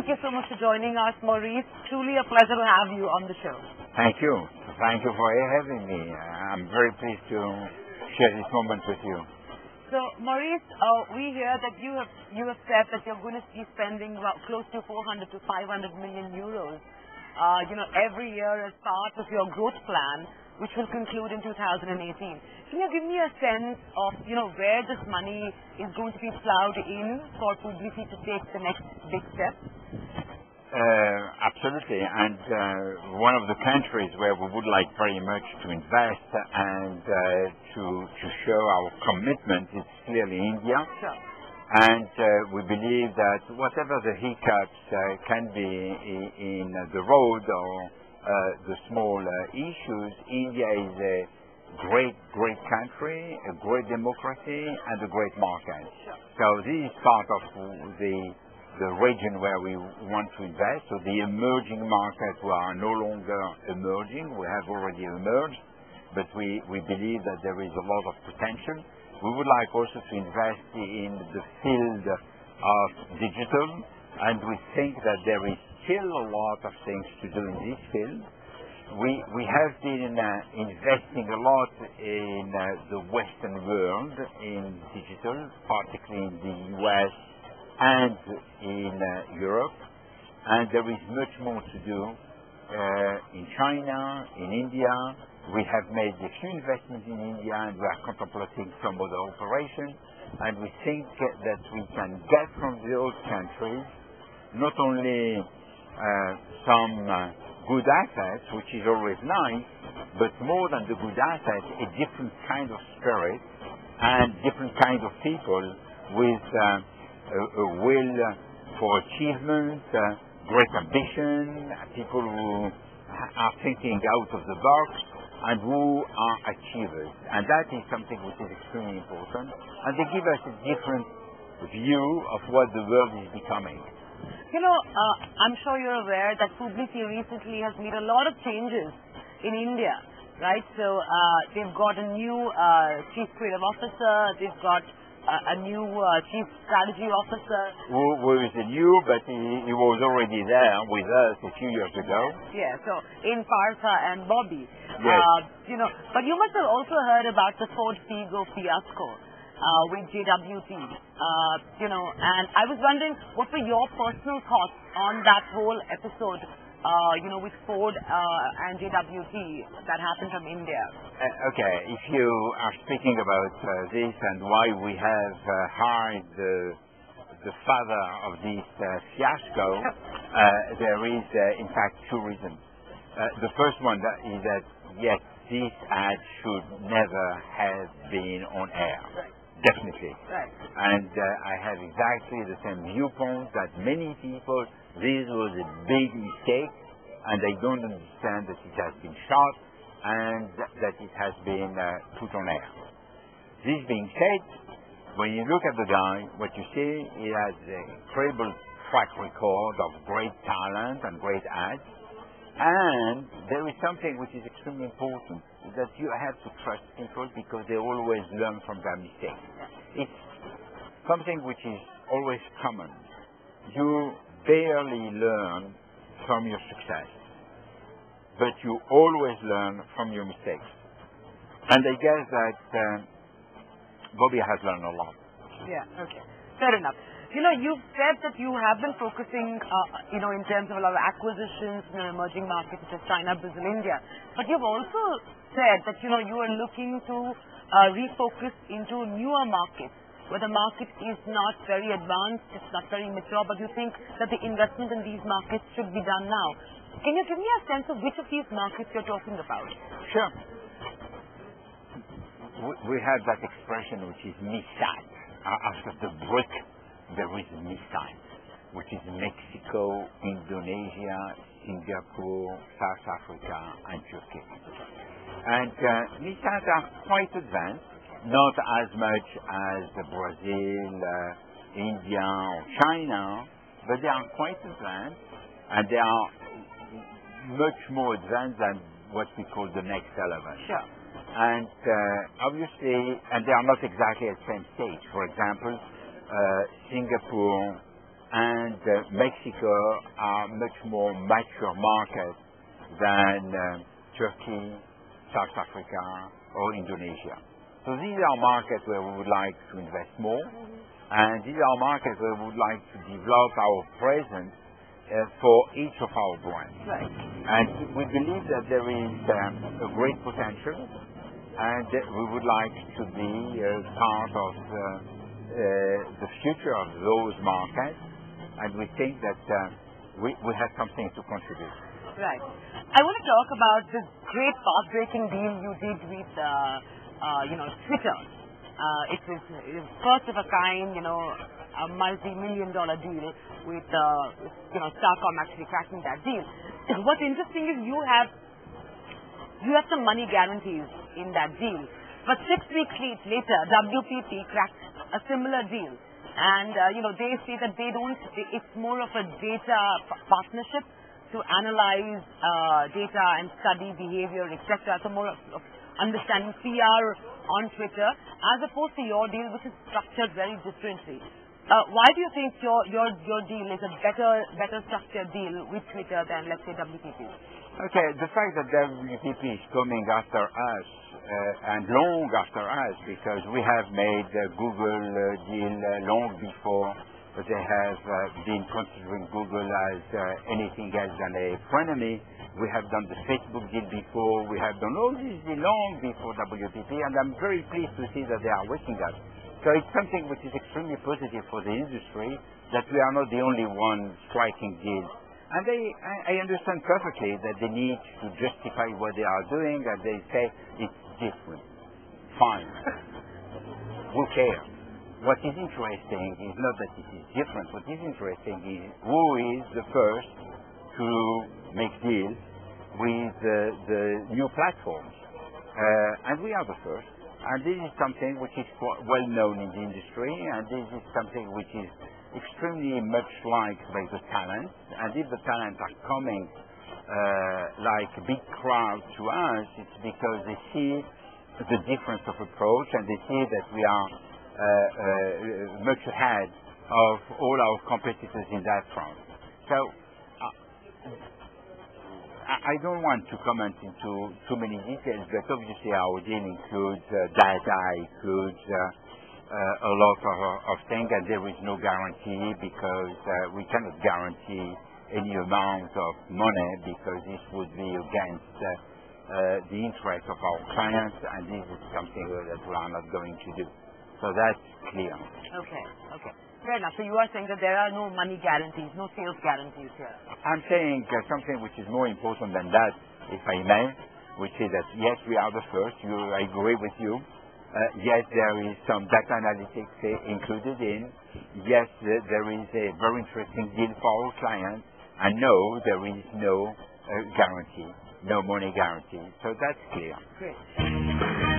thank you so much for joining us, Maurice. Truly a pleasure to have you on the show. Thank you. Thank you for having me. I'm very pleased to share this moment with you. So, Maurice, we hear that you have said that you're going to be spending close to 400 to 500 million euros, every year as part of your growth plan, which will conclude in 2018. Can you give me a sense of, where this money is going to be plowed in for Publici to take the next big step? Absolutely, and one of the countries where we would like very much to invest and to show our commitment is clearly India. Sure. And we believe that whatever the hiccups can be in the road or the small issues, India is a great country, a great democracy, and a great market. Sure. So this is part of the region where we want to invest. So the emerging markets who are no longer emerging, we have already emerged, but we believe that there is a lot of potential. We would like also to invest in the field of digital, and we think that there is still a lot of things to do in this field. We have been investing a lot in the Western world in digital, particularly in the US and in Europe, and there is much more to do in China, in India. We have made a few investments in India, and we are contemplating some other operations, and we think that we can get from those countries not only some good assets, which is always nice, but more than the good assets, a different kind of spirit and different kind of people with a will for achievement, great ambition, people who are thinking out of the box and who are achievers. And that is something which is extremely important. And they give us a different view of what the world is becoming. I'm sure you're aware that Publici recently has made a lot of changes in India, right? So they've got a new chief creative officer, they've got a new chief strategy officer. Who is new, but he was already there with us a few years ago. Yeah, so in Partha and Bobby. Yes. But you must have also heard about the Ford Figo fiasco with JWT. And I was wondering, what were your personal thoughts on that whole episode, with Ford and JWT that happened from India? Okay, if you are speaking about this and why we have hired the father of this fiasco, there is in fact two reasons. The first one is that, yes, this ad should never have been on air. Right. Definitely. Right. And I have exactly the same viewpoint that many people, this was a big mistake, and they don't understand that it has been shot and that it has been put on air. This being said, when you look at the guy, what you see, he has an incredible track record of great talent and great ads. And there is something which is extremely important, is that you have to trust people because they always learn from their mistakes. It's something which is always common. You barely learn from your success, but you always learn from your mistakes. And I guess that Bobby has learned a lot. Yeah, okay. Fair enough. You've said that you have been focusing, in terms of a lot of acquisitions in emerging markets such as China, Brazil, India. But you've also said that, you are looking to refocus into newer markets where the market is not very advanced, it's not very mature, but you think that the investment in these markets should be done now. Can you give me a sense of which of these markets you're talking about? Sure. We have that expression which is MISAT. After the BRIC, there is MISAT, which is Mexico, Indonesia, Singapore, South Africa, and Turkey. And MISAT are quite advanced, not as much as Brazil, India, or China, but they are quite advanced, and they are much more advanced than what we call the next 11. Sure. And obviously, and they are not exactly at the same stage. For example, Singapore and Mexico are much more mature markets than Turkey, South Africa, or Indonesia. So these are markets where we would like to invest more, and these are markets where we would like to develop our presence for each of our brands. Right. And we believe that there is a great potential, and we would like to be part of the future of those markets, and we think that we have something to contribute. Right. I want to talk about this great path-breaking deal you did with, Twitter. It is first of a kind, a multi-million-dollar deal with, Starcom actually cracking that deal. What's interesting is you have some money guarantees in that deal. But 6 weeks later, WPP cracked a similar deal. And, they say that it's more of a data partnership to analyze data and study behavior, etc. So more of understanding PR on Twitter, as opposed to your deal, which is structured very differently. Why do you think your deal is a better structured deal with Twitter than, let's say, WPP? Okay, the fact that WPP is coming after us and long after us, because we have made the Google deal long before they have been considering Google as anything else than a frenemy. We have done the Facebook deal before. We have done all these deals long before WPP, and I'm very pleased to see that they are working us. So it's something which is extremely positive for the industry, that we are not the only one striking deals. And I understand perfectly that they need to justify what they are doing, and they say it's different. Fine. Who cares? What is interesting is not that it is different. What is interesting is who is the first to make deals with the new platforms. And we are the first. And this is something which is well known in the industry, and this is something which is extremely much liked by the talents. And if the talents are coming like a big crowd to us, it's because they see the difference of approach, and they see that we are much ahead of all our competitors in that front. So I don't want to comment into too many details, but obviously our deal includes data, includes a lot of things, and there is no guarantee, because we cannot guarantee any amount of money, because this would be against the interest of our clients, and this is something that we are not going to do. So that's clear. Okay. Fair enough. So you are saying that there are no money guarantees, no sales guarantees here. I'm saying something which is more important than that, if I may, which is that yes, we are the first. I agree with you. Yes, there is some data analytics included in. Yes, there is a very interesting deal for our clients. And no, there is no guarantee, no money guarantee. So that's clear. Great.